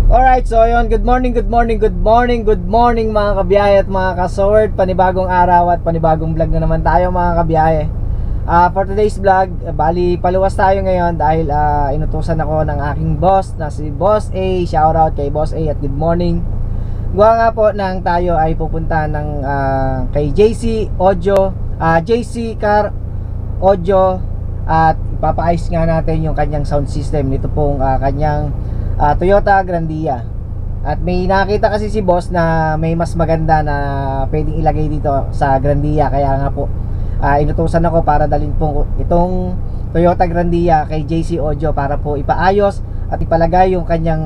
Alright, so yun, good morning mga kabiyahe at mga ka-sword. Panibagong araw at panibagong vlog na naman tayo mga kabiyahe. For today's vlog, bali paluwas tayo ngayon dahil inutusan ako ng aking boss na si Boss A. Shoutout kay Boss A at good morning. Gawa nga po nang tayo ay pupunta ng kay JC Audio, JC Car Audio, at ipapaayos nga natin yung kanyang sound system nito pong kanyang Toyota Grandia. At may nakita kasi si boss na may mas maganda na pwedeng ilagay dito sa Grandia, kaya nga po inutusan ako para dalhin po itong Toyota Grandia kay JC Audio para po ipaayos at ipalagay yung kanyang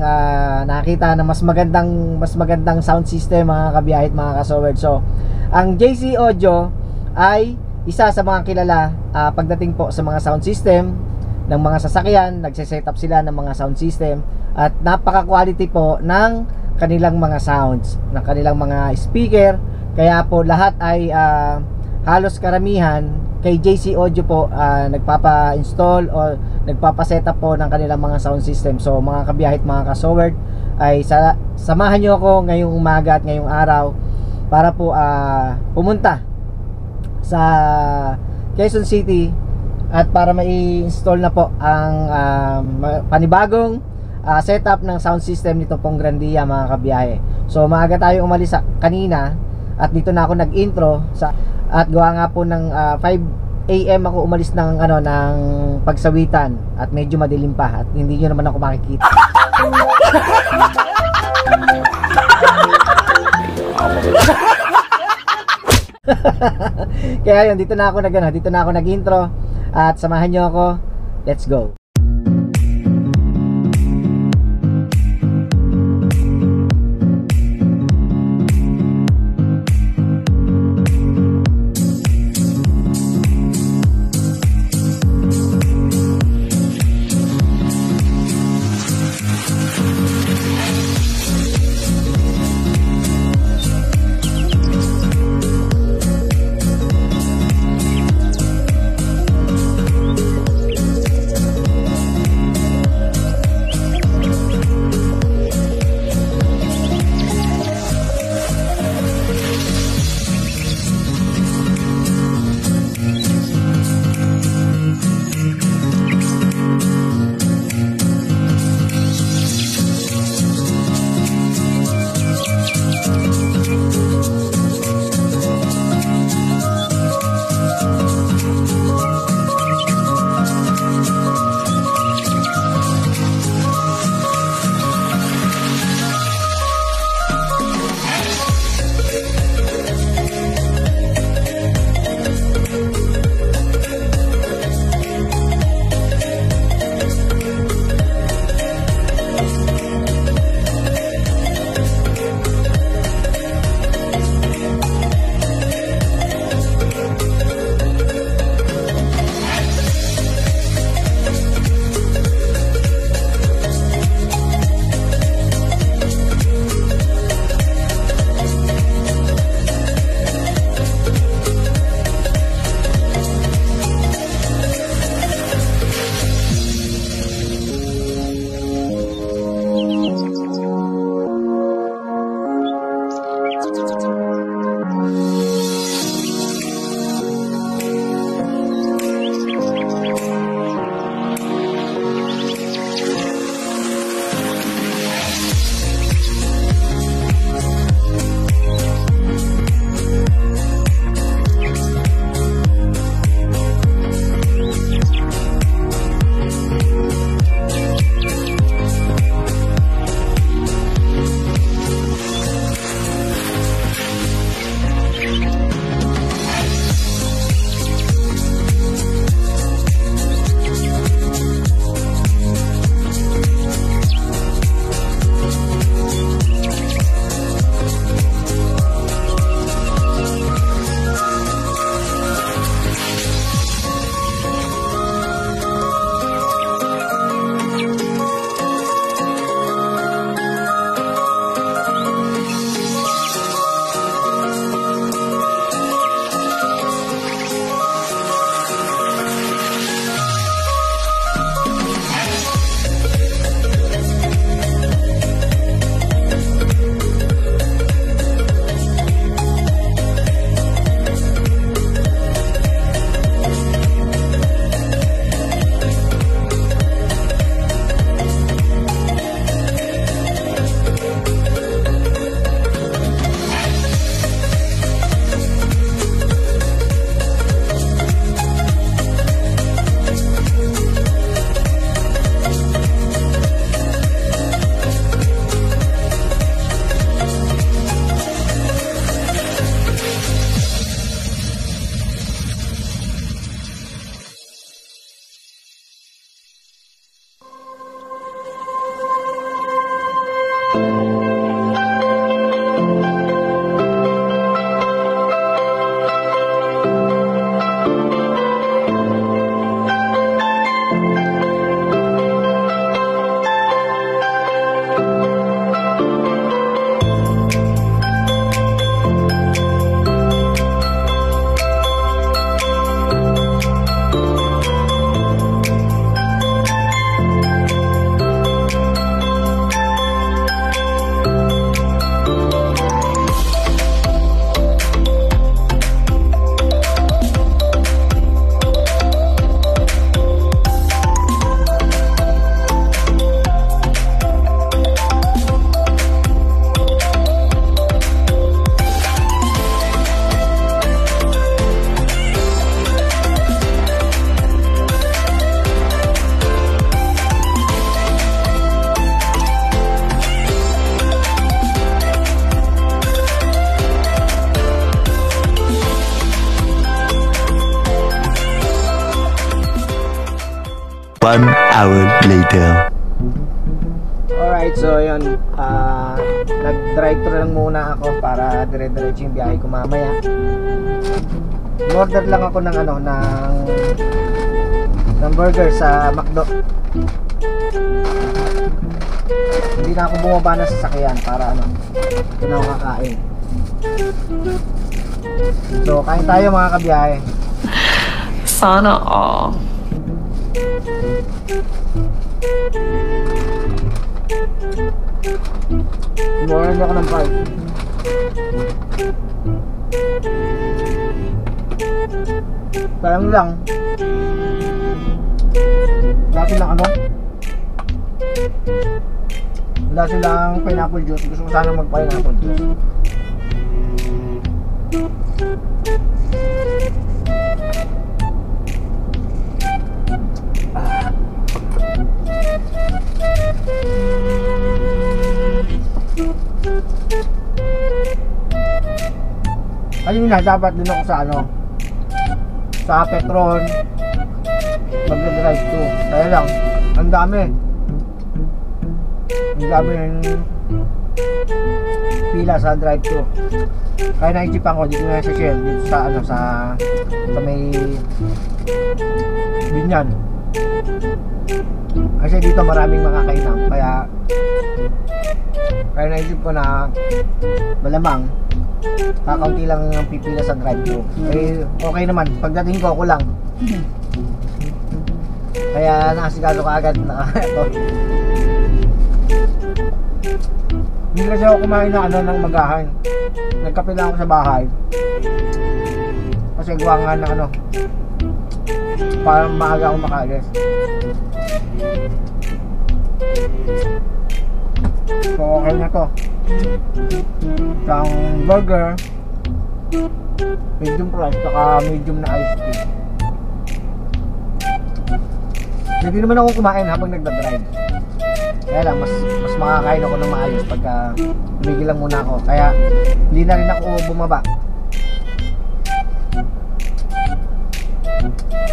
nakita na mas magandang sound system mga kabiyahe at mga kasowerd. So ang JC Audio ay isa sa mga kilala pagdating po sa mga sound system ng mga sasakyan. Nagse-setup sila ng mga sound system at napaka-quality po ng kanilang mga sounds, ng kanilang mga speaker. Kaya po lahat ay halos karamihan kay JC Audio po nagpapa-install o nagpapa-setup po ng kanilang mga sound system. So mga kabiyahe at mga kasowerd, ay samahan nyo ako ngayong umaga at ngayong araw para po pumunta sa Quezon City at para mai-install na po ang panibagong setup ng sound system nito pong Grandia mga kabiyahe. So maaga tayo umalis kanina at dito na ako nag-intro at gawa nga po ng 5 AM ako umalis ng ng pagsawitan at medyo madilim pa at hindi niyo naman ako makikita. Kaya yun, dito na ako nag-intro at samahan niyo ako. Let's go. hour later. Alright, so yun, nag-drive thru lang muna ako para dire-diretso yung biyahe ko mamaya. Order lang ako ng ng burger sa McDo. Hindi na ako bumaba ng sasakyan para hindi na ako kakain. So, kain tayo mga kabiyahe. Sana all. Inuwanan niyo ako ng fries. Sayang lang. Wala silang wala silang pineapple juice. Gusto ko sana mag-pineapple juice. Ayun na, dapat din ako sa Petron mag-drive to. Kaya lang, ang dami yung pila sa drive to. Kaya naisipan ko dito na sa Shell, dito sa may Binyan. Kasi dito maraming makakainan. Kaya naisip ko na malamang kakaunti lang ang pipila sa drive-thru. Eh, okay naman. Pagdating ko, ako lang. Kaya nakasikaso ka agad na ito. Hindi kasi ako kumain na ng magahan. Nagkape lang ako sa bahay. Kasi gawa nga na para maaga ako makaalis. So okay na to. Isang burger, medium fries, saka medium na iced tea. Hindi naman ako kumain habang nagdadrive. Kaya lang, mas makakain ako ng maayos pagka tumigil lang muna ako. Kaya hindi na rin ako bumaba.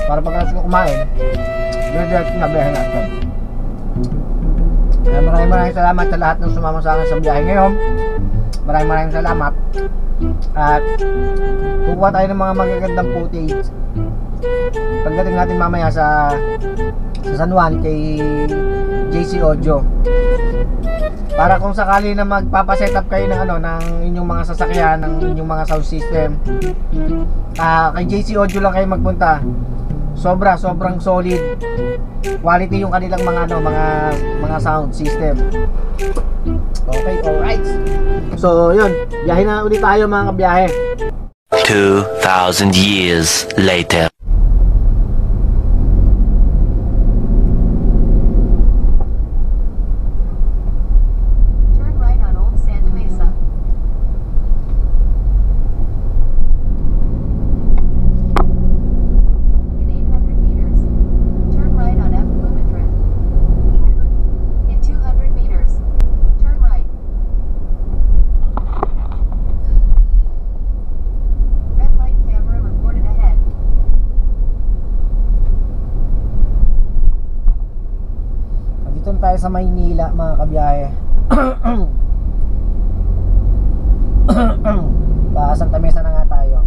Para pagkalas ko kumain, diretso na biyahe natin. Kaya maraming salamat sa lahat ng sumama sa akin sa biyahe ngayon. Maraming salamat. At kukuha tayo ng mga magagandang footage pagdating natin mamaya sa San Juan kay JC Audio. Para kung sakali na magpapaset up kayo ng ng inyong mga sasakyan, ng inyong mga sound system, kay JC Audio lang kayo magpunta. Sobrang solid quality yung kanilang mga sound system. Okay, alright. So yun, biyahe na ulit tayo mga kabiyahe. 2,000 years later. Turn right on Old Santa Mesa. In 800 meters, turn right on F. Lumitrin. In 200 meters, turn right. Red light camera reported ahead. Dito na tayo sa Maynila mga kabiyahe. Santa Mesa na nga tayo.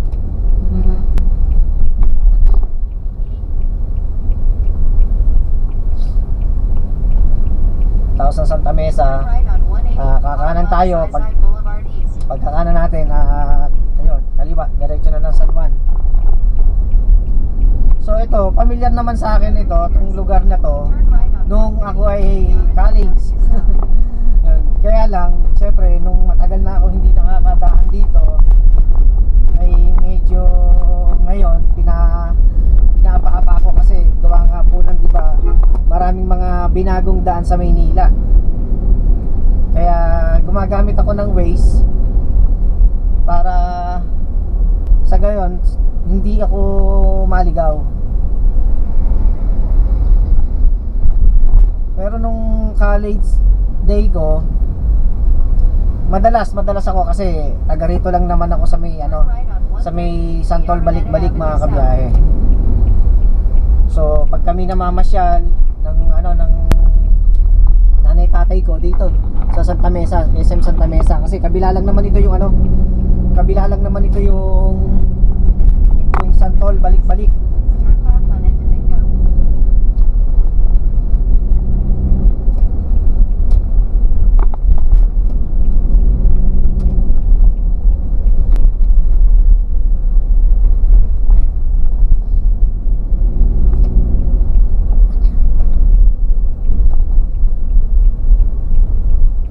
Tapos sa Santa Mesa, Turn right on 180 kakanan tayo. Suicide Boulevard East. Pagkakanan natin, ayun, kaliwa, diretso na ng San Juan. So ito, pamilyar naman sa akin ito, itong lugar na to, Turn right on nung ako ay college. Yun. Kaya lang, syempre, nung matagal na ako hindi nakakadaan dito, ay medyo ngayon, pinapaapa ako kasi gawa nga po ng, di ba, maraming mga binagong daan sa Maynila. Kaya gumagamit ako ng Waze para sa gayon hindi ako maligaw. Pero nung college day ko, madalas ako kasi taga rito lang naman ako sa may sa may Santol balik-balik mga kabiyahe. So pag kami namamasyal, ng nanay tatay ko dito sa Santa Mesa, SM Santa Mesa, kasi kabila lang naman ito yung Santol, balik-balik. Turn left on Endomingo.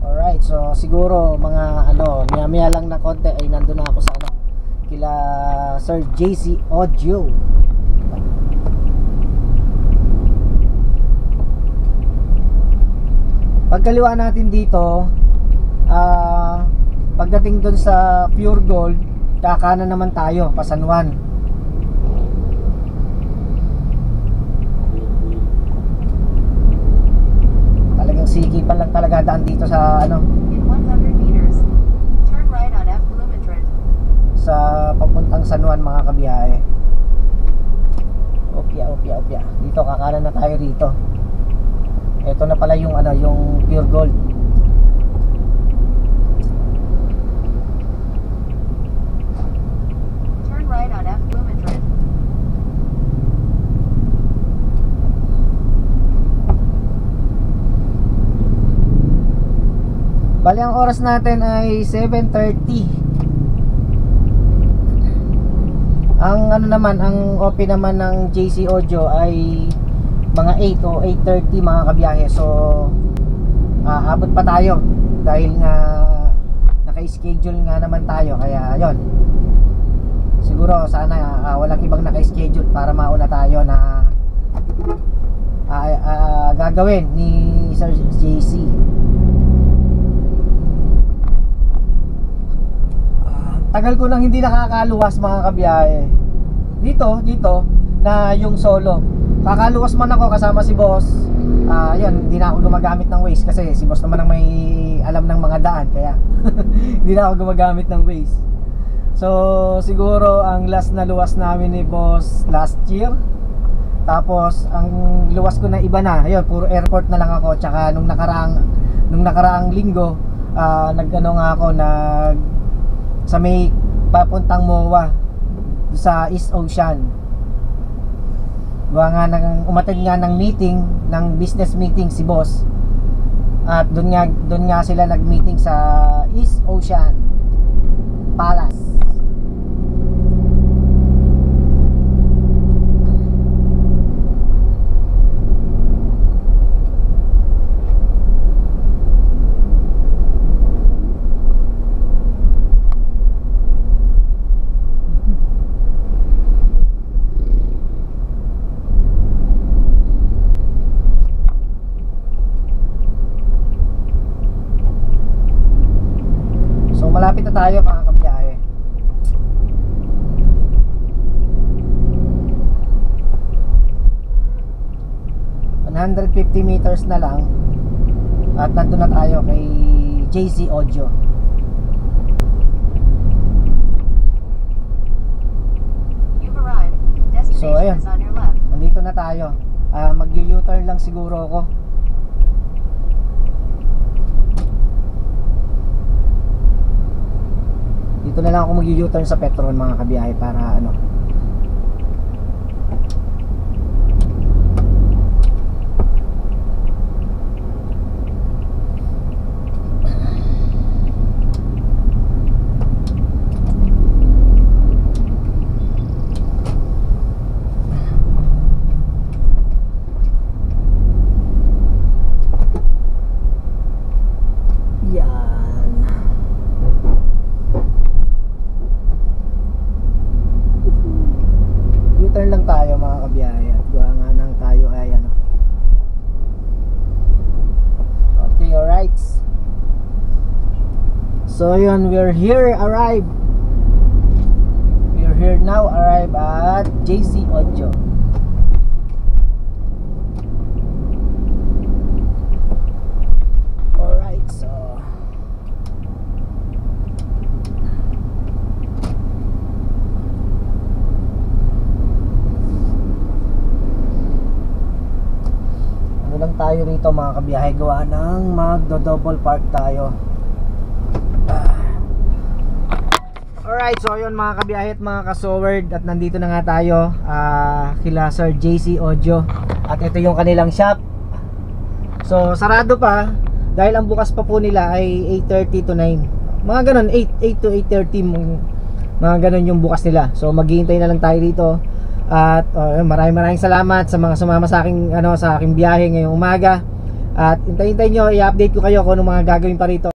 Alright, so siguro mga maya lang na konti ay nandun na ako sa kila Sir JC Audio. Pagkaliwa natin dito, pagdating dun sa Pure Gold, kakanan naman tayo pa San Juan. Talagang sikipan lang talaga daan dito sa In 100 meters, turn right on F. Blumentritt. sa papuntang San Juan, mga kabiyahe. Opya. Dito kakanan na tayo rito. Ito na pala yung yung Pure Gold. Turn right on F. Blumentritt. Bali ang oras natin ay 7:30. Ang ang OP naman ng JC Audio ay mga 8 o 8:30, mga kabiyahe. So abot pa tayo dahil nga naka-schedule nga naman tayo, kaya ayun. Siguro sana walang ibang naka-schedule para mauna tayo na gagawin ni Sir JC. Tagal ko nang hindi nakakaluwas, mga kabiyahe. Dito na yung solo. Kakaluwas man ako kasama si boss. Yun, hindi na ako gumagamit ng Waze kasi si boss naman ang may alam ng mga daan, kaya hindi na ako gumagamit ng Waze. So siguro ang last na luwas namin ni boss last year. Tapos ang luwas ko na iba na, ayun, puro airport na lang ako. Tsaka nung nakaraang linggo, nga ako sa may papuntang MOA sa East Ocean. Umattend nga ng meeting, ng business meeting si boss. At doon nga sila nag-meeting sa East Ocean Palace. Malapit na tayo, mga kabiyahe. $150 meters na lang at nandun na tayo kay JC Audio. You've arrived. So ayun, Destination is on your left. nandito na tayo. Mag-U-turn lang siguro ako. Dito na lang ako mag-U-turn sa Petron, mga kabiyahe, para U-turn lang tayo, mga kabiyahe, at nga nang tayo ay okay, alright. So yun, we're here now, arrive at JC Audio. Alright, so tayo rito mga kabiyahe, gawa ng magdo-double park tayo. Alright, so yun mga kabiyahe at mga kasoward, at nandito na nga tayo kila Sir JC Audio, at ito yung kanilang shop. So sarado pa dahil ang bukas pa po nila ay 8:30 to 9, mga ganun, 8 to 8:30, mga ganun yung bukas nila. So maghihintay na lang tayo dito. At maraming salamat sa mga sumama sa aking sa aking biyahe ngayong umaga. At hintayin nyo, i-update ko kayo kung anong mga gagawin pa rito.